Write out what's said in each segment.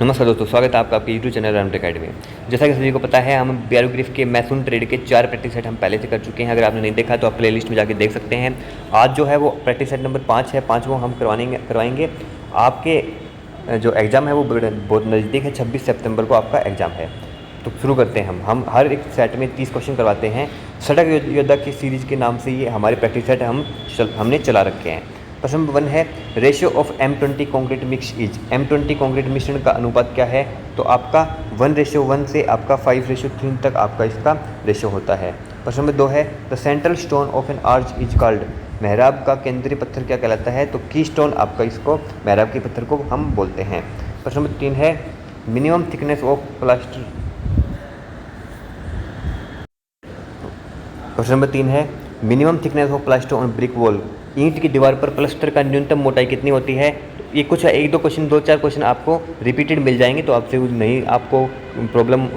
नमस्कार दोस्तों, स्वागत है आपका आपके यूट्यूब चैनल रन अकेडमी। जैसा कि सभी को पता है, हम बीआरओ ग्रिफ के मैसून ट्रेड के 4 प्रैक्टिस सेट हम पहले से कर चुके हैं। अगर आपने नहीं देखा तो आप प्ले लिस्ट में जाके देख सकते हैं। आज जो है वो प्रैक्टिस सेट नंबर 5 है। 5वां हम करवाएंगे। आपके जो एग्ज़ाम है वो बहुत नज़दीक है। 26 सितंबर को आपका एग्ज़ाम है। तो शुरू करते हैं। हम हर एक सेट में 30 क्वेश्चन करवाते हैं। सड़क योद्धा की सीरीज़ के नाम से ये हमारे प्रैक्टिस सेट हमने चला रखे हैं। प्रश्न नंबर 1 है, ratio of M20 concrete mix is. M20 concrete मिश्रण का अनुपात क्या है? तो आपका 1:1 से आपका 5:3 तक आपका इसका रेशियो होता है। प्रश्न नंबर 2 है, the central stone of N arch is called. मेहराब का केंद्रीय पत्थर क्या कहलाता है? तो की स्टोन आपका इसको मेहराब के पत्थर को हम बोलते हैं। प्रश्न नंबर 3 है, मिनिमम थिकनेस ऑफ प्लास्टर। प्रश्न नंबर 3 है, minimum thickness of plaster on brick wall. ईंट की दीवार पर प्लास्टर का न्यूनतम मोटाई कितनी होती है? ये कुछ 1-2 क्वेश्चन, 2-4 क्वेश्चन आपको रिपीटेड मिल जाएंगे, तो आपसे नहीं आपको प्रॉब्लम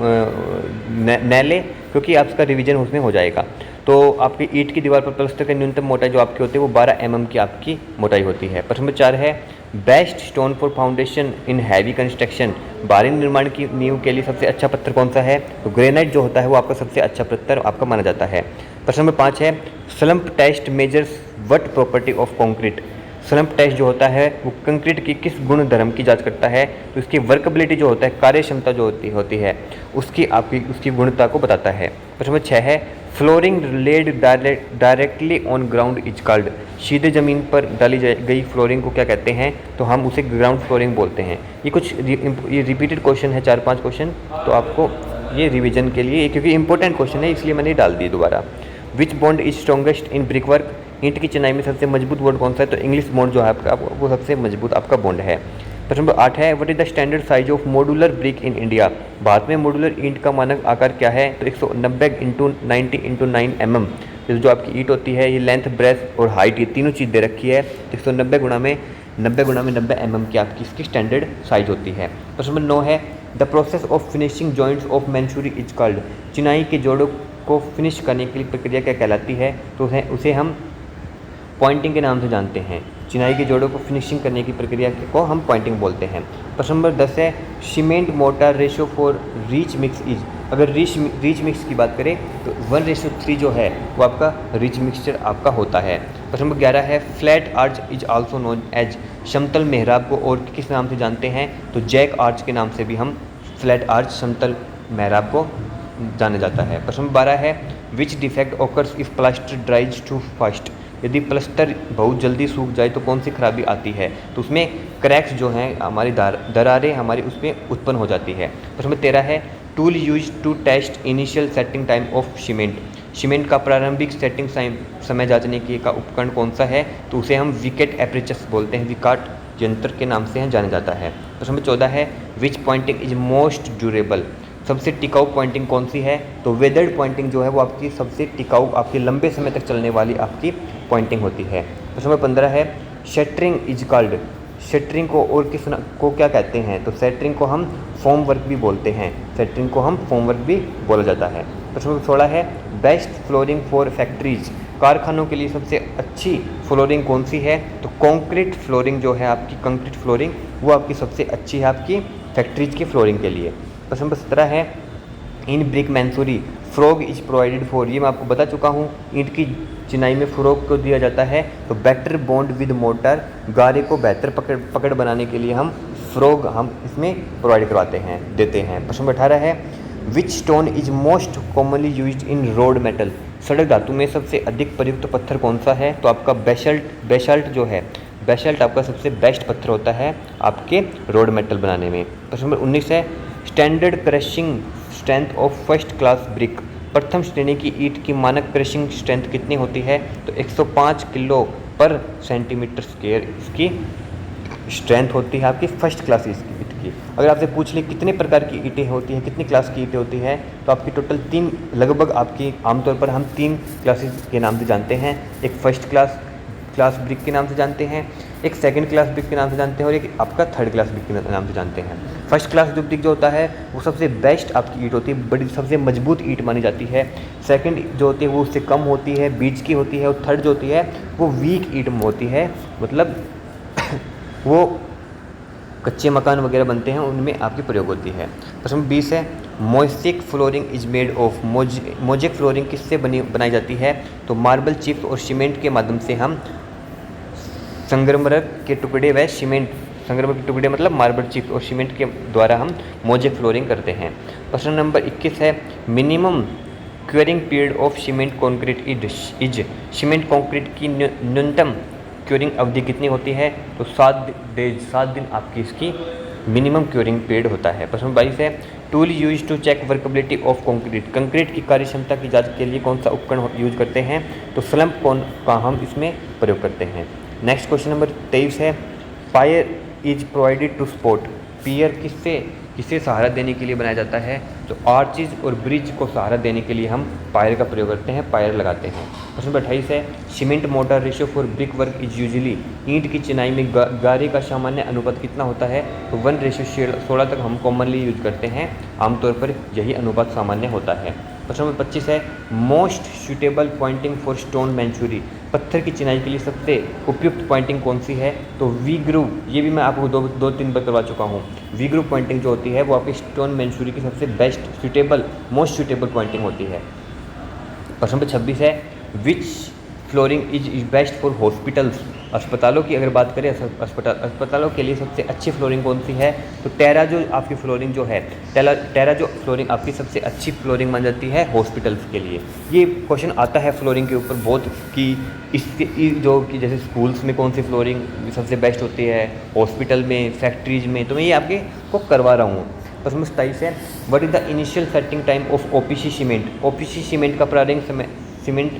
न ले, क्योंकि आपका रिवीजन उसमें हो जाएगा। तो आपकी ईंट की दीवार पर प्लास्टर का न्यूनतम मोटाई जो आपकी होती है वो 12 mm की आपकी मोटाई होती है। प्रश्न नंबर 4 है, best stone for foundation in heavy construction. भारी निर्माण की नींव के लिए सबसे अच्छा पत्थर कौन सा है? तो ग्रेनाइट जो होता है वो आपका सबसे अच्छा पत्थर आपका माना जाता है। प्रश्न नंबर 5 है, slump test measures what property of concrete. Slump test जो होता है वो कंक्रीट की किस गुण धर्म की जांच करता है? तो इसकी वर्कबिलिटी जो होता है, कार्य क्षमता जो होती है उसकी गुणता को बताता है। प्रश्न नंबर 6 है, flooring laid directly on ground is called. सीधे ज़मीन पर डाली गई फ्लोरिंग को क्या कहते हैं? तो हम उसे ग्राउंड फ्लोरिंग बोलते हैं। ये रिपीटेड क्वेश्चन है, 4-5 क्वेश्चन, तो आपको ये रिवीजन के लिए, क्योंकि इंपॉर्टेंट क्वेश्चन है इसलिए मैंने डाल दी दोबारा। विच bond is strongest in brick work. ईंट की चिनाई में सबसे मजबूत बॉन्ड कौन सा है? तो इंग्लिश बॉन्ड जो है आपका वो सबसे मजबूत आपका बॉन्ड है। प्रश्न नंबर 8 है, what is the standard size of modular brick in India. Bharat में मॉड्यूलर ईंट का मानक आकार क्या है? तो 190 × 90 × 9 mm। जो आपकी ईंट होती है, ये लेंथ, ब्रेथ और हाइट, ये तीनों चीज़ दे रखी है। 190 गुणा में 90 mm की आपकी इसकी स्टैंडर्ड साइज होती है। प्रश्न नंबर 9 है, the process of finishing joints of masonry is called. चिनाई के जोड़ों को फिनिश करने की प्रक्रिया क्या कहलाती है? तो उसे हम पॉइंटिंग के नाम से जानते हैं। चिनाई के जोड़ों को फिनिशिंग करने की प्रक्रिया को हम पॉइंटिंग बोलते हैं। प्रश्न नंबर 10 है, cement mortar ratio for rich mix is. अगर रिच मिक्स की बात करें तो 1:3 जो है वो आपका रिच मिक्सचर आपका होता है। प्रश्न नंबर 11 है, flat arch is also known as. समतल मेहराब को और किस नाम से जानते हैं? तो जैक आर्च के नाम से भी हम फ्लैट आर्च, समतल मेहराब को जाना जाता है। प्रश्न नंबर 12 है, which defect occurs if plaster dries too fast. यदि प्लास्टर बहुत जल्दी सूख जाए तो कौन सी खराबी आती है? तो उसमें क्रैक्स जो हैं, हमारी दरारें हमारी उसमें उत्पन्न हो जाती है। प्रश्न नंबर 13 है, tool use to test initial setting time of cement. Cement का प्रारंभिक सेटिंग समय जांचने के का उपकरण कौन सा है? तो उसे हम विकेट एपरेचस बोलते हैं, विकाट यंत्र के नाम से जाना जाता है। प्रश्न नंबर 14 है, विच पॉइंटिंग इज मोस्ट ड्यूरेबल। सबसे टिकाऊ पॉइंटिंग कौन सी है? तो वेदर्ड पॉइंटिंग जो है वो आपकी सबसे टिकाऊ, आपकी लंबे समय तक चलने वाली आपकी पॉइंटिंग होती है। प्रश्न नंबर 15 है, शटरिंग इज कॉल्ड। शटरिंग को और किस को क्या कहते हैं? तो शटरिंग को हम फॉर्म वर्क भी बोलते हैं। शटरिंग को हम फॉर्म वर्क भी बोला जाता है। प्रश्न नंबर 16 है, बेस्ट फ्लोरिंग फॉर फैक्ट्रीज। कारखानों के लिए सबसे अच्छी फ्लोरिंग कौन सी है? तो कंक्रीट फ्लोरिंग जो है आपकी, कंक्रीट फ्लोरिंग वो आपकी सबसे अच्छी है आपकी फैक्ट्रीज की फ्लोरिंग के लिए। प्रश्न नंबर 17 है, in brick masonry frog is provided for. ये मैं आपको बता चुका हूँ, ईंट की चिनाई में फ्रॉग को दिया जाता है। तो बेटर बॉन्ड विद मोर्टार, गारे को बेहतर पकड़ बनाने के लिए हम फ्रॉग हम इसमें प्रोवाइड करवाते हैं, देते हैं। प्रश्न नंबर 18 है, which stone is most commonly used in road metal. सड़क धातु में सबसे अधिक प्रयुक्त पत्थर कौन सा है? तो आपका बेसाल्ट जो है, बेसाल्ट आपका सबसे बेस्ट पत्थर होता है आपके रोड मेटल बनाने में। प्रश्न नंबर 19 है, standard crushing strength of first class brick. प्रथम श्रेणी की ईंट की मानक क्रशिंग स्ट्रेंथ कितनी होती है? तो 105 किलो पर सेंटीमीटर स्क्वायर इसकी स्ट्रेंथ होती है आपकी फर्स्ट क्लास ईंट की। अगर आपसे पूछ ले कितने प्रकार की ईंटें होती हैं, कितनी क्लास की ईंटें होती हैं, तो आपकी टोटल 3 लगभग आपकी, आमतौर पर हम 3 क्लासेस के नाम से जानते हैं। एक फर्स्ट क्लास ब्रिक के नाम से जानते हैं, एक सेकंड क्लास ब्रिक के नाम से जानते हैं, और एक आपका थर्ड क्लास ब्रिक के नाम से जानते हैं। फर्स्ट क्लास जो ब्रिक जो होता है वो सबसे बेस्ट आपकी ईंट होती है, बड़ी सबसे मजबूत ईंट मानी जाती है। सेकंड जो होती है वो उससे कम होती है, बीच की होती है, और थर्ड जो होती है वो वीक ईंट होती है, मतलब वो कच्चे मकान वगैरह बनते हैं उनमें आपकी प्रयोग होती है। प्रश्न 20 है mosaic flooring is made of, mosaic flooring किससे बनाई जाती है? तो मार्बल चिप्स और सीमेंट के माध्यम से हम संगमरमर के टुकड़े व सीमेंट, संगमरमर के टुकड़े मतलब मार्बल चिप्स और सीमेंट के द्वारा हम मोज़ेक फ्लोरिंग करते हैं। प्रश्न नंबर 21 है minimum curing period of cement concrete is, cement concrete की न्यूनतम क्यूरिंग अवधि कितनी होती है? तो 7 दिन आपकी इसकी मिनिमम क्यूरिंग पीरियड होता है। प्रश्न 22 है tool use to check workability of concrete, concrete की कार्यक्षमता की जांच के लिए कौन सा उपकरण यूज करते हैं? तो स्लम्प कौन का हम इसमें प्रयोग करते हैं। नेक्स्ट क्वेश्चन नंबर 23 है pier is provided to support, pier किसे सहारा देने के लिए बनाया जाता है? तो आर्चिज और ब्रिज को सहारा देने के लिए हम पायर का प्रयोग करते हैं, पायर लगाते हैं। प्रश्न नंबर 28 है cement motor ratio for brick work is usually, ईंट की चिनाई में गारे का सामान्य अनुपात कितना होता है? तो 1:16 तक हम कॉमनली यूज करते हैं, आमतौर पर यही अनुपात सामान्य होता है। प्रश्न नंबर 25 है most suitable pointing for stone masonry, पत्थर की चिनाई के लिए सबसे उपयुक्त पॉइंटिंग कौन सी है? तो वी ग्रूव, ये भी मैं आपको दो तीन बार करवा चुका हूँ। वी ग्रूव पॉइंटिंग जो होती है वो आपकी स्टोन मैंचुरी की सबसे best suitable most suitable pointing होती है। प्रश्न नंबर 26 है which flooring is best for hospitals, अस्पतालों की अगर बात करें अस्पतालों के लिए सबसे अच्छी फ्लोरिंग कौन सी है? तो टेरा जो आपकी फ्लोरिंग जो है टेरा जो फ्लोरिंग आपकी सबसे अच्छी फ्लोरिंग मान जाती है हॉस्पिटल्स के लिए। ये क्वेश्चन आता है फ्लोरिंग के ऊपर बहुत कि इसके जो कि जैसे स्कूल्स में कौन सी फ्लोरिंग सबसे बेस्ट होती है, हॉस्पिटल में, फैक्ट्रीज में, तो मैं ये आपके को करवा रहा हूँ। प्रश्न 27 है what is the initial setting time of OPC cement, OPC cement का प्रारंभिक समय सीमेंट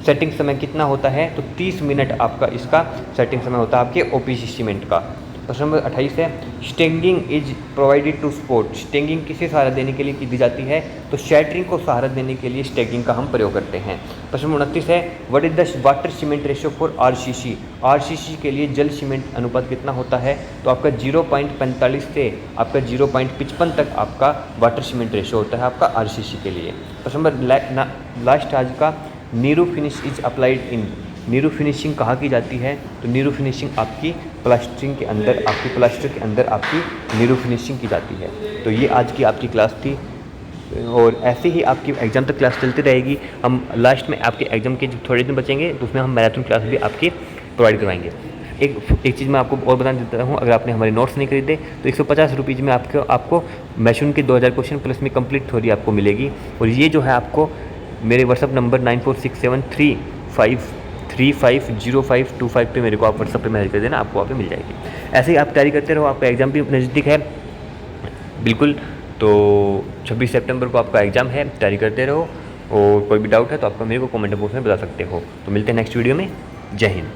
सेटिंग समय कितना होता है? तो 30 मिनट आपका इसका सेटिंग समय होता है आपके ओपीसी सीमेंट का। प्रश्न नंबर 28 है स्टेंगिंग इज प्रोवाइडेड टू सपोर्ट, स्टेंगिंग किसे सहारा देने के लिए दी जाती है? तो शैटरिंग को सहारा देने के लिए स्टेंगिंग का हम प्रयोग करते हैं। प्रश्न नंबर 29 है what is the water cement ratio for RCC, RCC के लिए जल सीमेंट अनुपात कितना होता है? तो आपका 0.45 से आपका 0.55 तक आपका वाटर सीमेंट रेशियो होता है आपका आरसीसी के लिए। प्रश्न नंबर लास्ट आज का Neeru finish is applied in, Neeru finishing कहाँ की जाती है? तो नीरू फिनिशिंग आपकी प्लास्टरिंग के अंदर, आपकी प्लास्टर के अंदर आपकी नीरू फिनिशिंग की जाती है। तो ये आज की आपकी क्लास थी और ऐसे ही आपकी एग्ज़ाम तक क्लास चलती रहेगी। हम लास्ट में आपके एग्ज़ाम के थोड़े दिन बचेंगे तो उसमें हम मैराथन क्लास भी आपकी प्रोवाइड करवाएंगे। एक चीज़ मैं आपको और बता देता हूँ, अगर आपने हमारे नोट्स नहीं खरीदे तो 150 रुपीज़ में आपको मैशून के 2000 क्वेश्चन प्लस में कंप्लीट थ्योरी आपको मिलेगी। और ये जो है आपको मेरे व्हाट्सअप नंबर 9467350525 पे मेरे को आप व्हाट्सअप पे मैसेज कर देना, आपको वहाँ पे मिल जाएगी। ऐसे ही आप तैयारी करते रहो, आपका एग्ज़ाम भी नज़दीक है बिल्कुल। तो 26 सितंबर को आपका एग्ज़ाम है, तैयारी करते रहो और कोई भी डाउट है तो आपका मेरे को कमेंट बॉक्स में बता सकते हो। तो मिलते हैं नेक्स्ट वीडियो में। जय हिंद।